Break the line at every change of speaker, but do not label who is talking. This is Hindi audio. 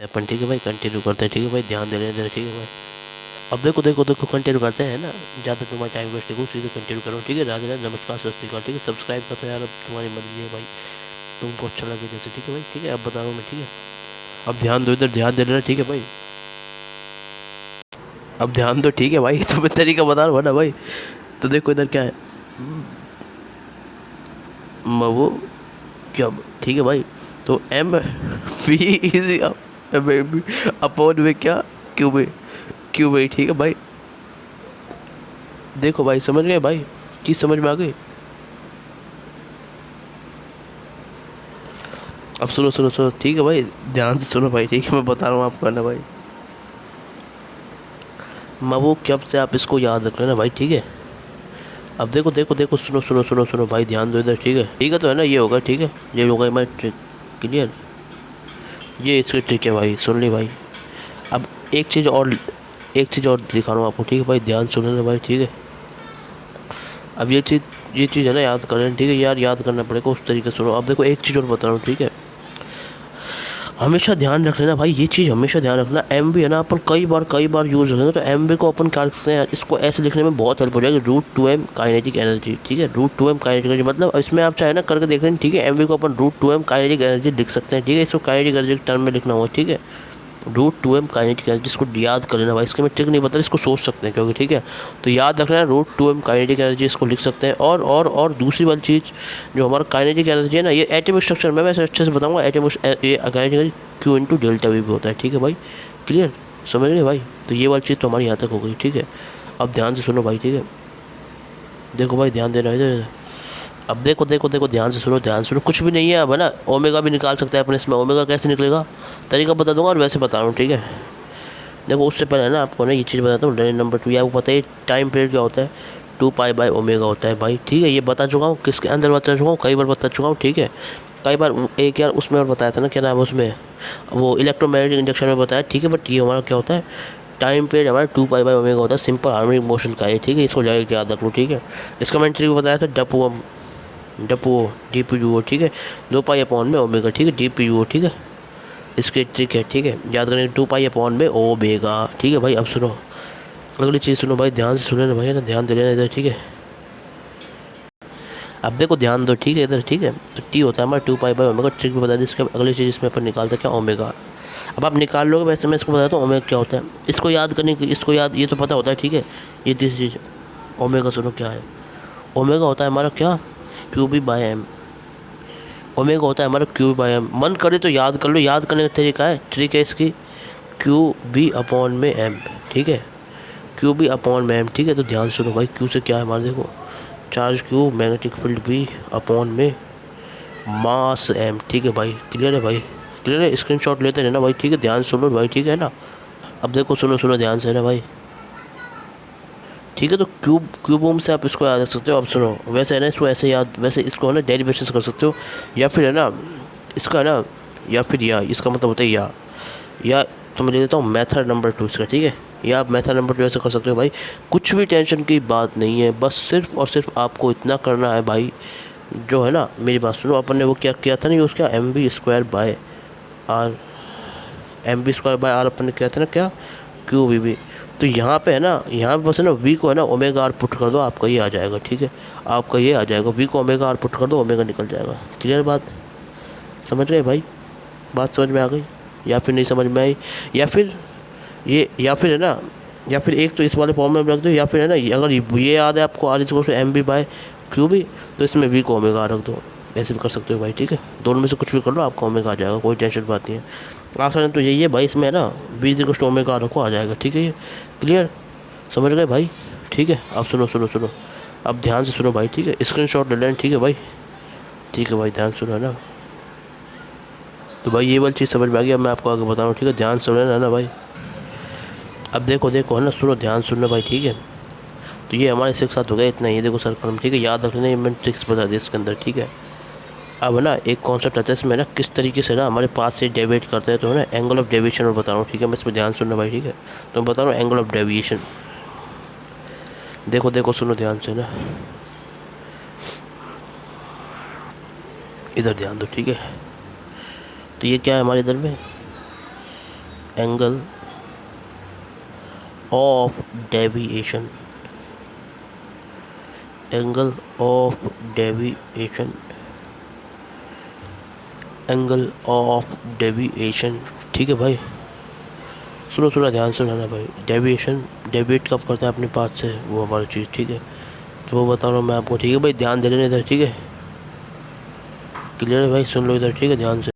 अपन ठीक है भाई, कंटिन्यू करते हैं। ठीक है भाई, ध्यान दे रहे हैं, ठीक है भाई। अब देखो देखो देखो कंटिन्यू करते हैं ना, ज़्यादा तुम्हारा टाइम वेस्ट देखो, सीधे कंटिन्यू करो। ठीक है, राधे राधे, नमस्कार, सत श्री अकाल। ठीक है, सब्सक्राइब करते यार, अब तुम्हारी मर्जी है भाई, तुमको अच्छा लगे जैसे। ठीक है भाई, ठीक है, अब बता रहा हूँ मैं। ठीक है, अब ध्यान दो, इधर ध्यान दे लेना। ठीक है भाई, अब ध्यान दो। ठीक है भाई, तुम्हें तरीका बता रहा हूँ ना भाई। तो देखो इधर क्या है, वो क्या, ठीक है भाई। तो एम वी इज अपॉन में क्या, क्यू में, क्यू में। ठीक है भाई, देखो भाई, समझ गए भाई, चीज़ समझ में आ गई। अब सुनो सुनो सुनो, ठीक है भाई, ध्यान से सुनो भाई। ठीक है, मैं बता रहा हूँ आपको ना भाई, मबू कब से आप इसको याद रख लेना भाई। ठीक है, अब देखो देखो देखो, सुनो सुनो सुनो सुनो भाई, ध्यान दो इधर। ठीक है तो है ना, ये होगा। ठीक है, ये होगा हमारी ट्रिक, क्लियर। ये इसकी ट्रिक है भाई, सुन ली भाई। अब एक चीज़ और, एक चीज़ और दिखा रहा हूँ आपको। ठीक है भाई, ध्यान सुन लेना भाई। ठीक है, अब ये चीज़ है ना, याद कर लेना। ठीक है यार, याद करना पड़ेगा उस तरीके से। सुनो, अब देखो एक चीज़ और बता रहा हूँ। ठीक है, हमेशा ध्यान रख लेना भाई, ये चीज़ हमेशा ध्यान रखना। एम बी है ना, अपन कई बार यूज़ रखेंगे, तो एम बी को अपन क्या रख सकते हैं, इसको ऐसे लिखने में बहुत हेल्प हो जाएगी, √2m काइनेटिक एनर्जी। ठीक है, √2m काइनेटिक एनर्जी, मतलब इसमें आप चाहे ना करके देख लें। ठीक है, एम बी को अपन √2m काइनेटिक एनर्जी लिख सकते हैं। ठीक है, इसको काइनेटिक एनर्जी के टर्म में लिखना होगा। ठीक है, √2m काइनेटिक एनर्जी, इसको याद कर लेना भाई। इसके मैं ट्रिक नहीं बता, इसको सोच सकते हैं क्योंकि। ठीक है, तो याद रखना है, √2m काइनेटिक एनर्जी, इसको लिख सकते हैं। और दूसरी वाली चीज़, जो हमारा काइनेटिक एनर्जी है ना, ये एटॉमिक स्ट्रक्चर में वैसे अच्छे से बताऊंगा। एटॉमिक ये kinetic energy Q into delta we भी होता है। ठीक है भाई, क्लियर, समझ गए भाई। तो ये वाली चीज़ तो हमारी यहाँ तक हो गई। ठीक है, अब ध्यान से सुनो भाई। ठीक है, देखो भाई, ध्यान देना इधर। अब देखो देखो देखो, ध्यान से सुनो, ध्यान सुनो, कुछ भी नहीं है अब, है ना। ओमेगा भी निकाल सकते हैं अपने इसमें। ओमेगा कैसे निकलेगा, तरीका बता दूंगा और वैसे बता रहा हूँ। ठीक है, देखो उससे पहले है ना, आपको ना ये चीज़ बताता हूँ। लाइन नंबर 2, ये आपको पता है टाइम पीरियड क्या होता है, 2π/ω होता है भाई। ठीक है, ये बता चुका हूँ, किसके अंदर बता चुका हूँ, कई बार बता चुका हूँ। ठीक है, कई बार एक यार उसमें और बताया था ना, क्या नाम है उसमें, वो इलेक्ट्रोमैग्नेटिक इंडक्शन में बताया। ठीक है, बट ये हमारा क्या होता है, टाइम पीरियड हमारा 2π/ω होता है, सिंपल हार्मोनिक मोशन का है। ठीक है, इसको डायरेक्ट याद रख लो। ठीक है, इसका मैंने ट्रिक बताया था, डपो DPU। ठीक है, 2π/ω। ठीक है, DPU। ठीक है, इसकी ट्रिक है। ठीक है, याद करेंगे 2π/ω। ठीक है भाई, अब सुनो अगली चीज़, सुनो भाई, ध्यान से सुनो ना भाई, है ना, ध्यान दे लेना इधर। ठीक है, अब देखो ध्यान दो। ठीक है इधर, ठीक है, तो टी होता है हमारा 2π/ω, ट्रिक भी बता दी। इसके अगली चीज़ इसमें अपन निकालते हैं क्या, ओमेगा। अब आप निकाल लोगे, वैसे मैं इसको बताता हूँ ओमेगा क्या होता है। इसको याद करने की, इसको याद, ये तो पता होता है। ठीक है, ये तीसरी चीज़, ओमेगा सुनो क्या है। ओमेगा होता है हमारा क्या, QB/m। ओमेगा होता है हमारा QB/m। मन करे तो याद कर लो, याद करने का तरीका है, ट्रिक है इसकी, QB/m। ठीक है, QB/m। ठीक है, तो ध्यान सुनो भाई, क्यू से क्या है हमारा, देखो charge Q, magnetic field B upon में मास M। ठीक है भाई, क्लियर है भाई, क्लियर है, स्क्रीनशॉट लेते रहना भाई। ठीक है, ध्यान सुनो भाई। ठीक है ना, अब देखो सुनो सुनो ध्यान से ना भाई। ठीक है, तो क्यूब ओम से आप इसको याद रख सकते हो। अब सुनो, वैसे है ना, इसको ऐसे याद, वैसे इसको है ना डेरिवेशन कर सकते हो, या फिर है ना इसका है ना, या फिर या इसका मतलब होता है या तो मैं ले देता हूँ मेथड नंबर 2 इसका। ठीक है, या आप मेथड नंबर 2 ऐसे कर सकते हो भाई। कुछ भी टेंशन की बात नहीं है, बस सिर्फ और सिर्फ आपको इतना करना है भाई, जो है ना, मेरी बात सुनो। अपन ने वो क्या किया था ना, यूज़ किया mv²/r, mv²/r अपन ने किया था ना, क्या, QVB। तो यहाँ पे है ना, यहाँ पे बस है ना, v को है ना ω/r पुट कर दो, आपका ये आ जाएगा। ठीक है, आपका ये आ जाएगा, v को ω/r पुट कर दो, ओमेगा निकल जाएगा। क्लियर बात, समझ गए भाई, बात समझ में आ गई, या फिर नहीं समझ में आई, या फिर ये, या फिर है ना, या फिर एक तो इस वाले फॉर्म में रख दो, या फिर है ना, अगर ये याद है आपको r=mv/QB, तो इसमें v को ω रख दो, ऐसे भी कर सकते हो भाई। ठीक है, दोनों में से कुछ भी कर लो, आपका ओमेगा आ जाएगा, कोई टेंशन बात नहीं है। आसान तो यही है भाई, इसमें है ना v=ω रखो, आ जाएगा। ठीक है, ये क्लियर, समझ गए भाई। ठीक है, अब सुनो सुनो सुनो, अब ध्यान से सुनो भाई। ठीक है, स्क्रीनशॉट ले लेना। ठीक है भाई, ठीक है भाई, ध्यान सुनो है ना। तो भाई ये वाली चीज़ समझ में आ गई, अब मैं आपको आगे बता रहा हूँ। ठीक है, ध्यान सुनो है ना भाई। अब देखो देखो है ना, सुनो, ध्यान सुनना भाई। ठीक है, तो ये हमारे इसके साथ हो गया इतना ही, देखो सर्कल। ठीक है, याद रखना, ये मैंने ट्रिक्स बता दी इसके अंदर। ठीक है, अब है ना एक कॉन्सेप्ट आता है इसमें ना, किस तरीके से ना हमारे पास से डेविएट करते हैं, तो है ना एंगल ऑफ डेविएशन में बता रहा हूँ। ठीक है, मैं इसमें ध्यान सुनना भाई। ठीक है, तो मैं बता रहा हूँ एंगल ऑफ डेविएशन, देखो देखो सुनो ध्यान से ना, इधर ध्यान दो। ठीक है, तो ये क्या है हमारे इधर में, angle of deviation, angle of deviation, angle of deviation. ठीक है भाई, सुनो थोड़ा ध्यान से रहना भाई। डेविएशन, डेविएट कब करता है अपने पाथ से, वो हमारी चीज़। ठीक है, तो वो बता रहा हूँ मैं आपको। ठीक है भाई, ध्यान दे लेना इधर। ठीक है, क्लियर है भाई, सुन लो इधर। ठीक है, ध्यान से।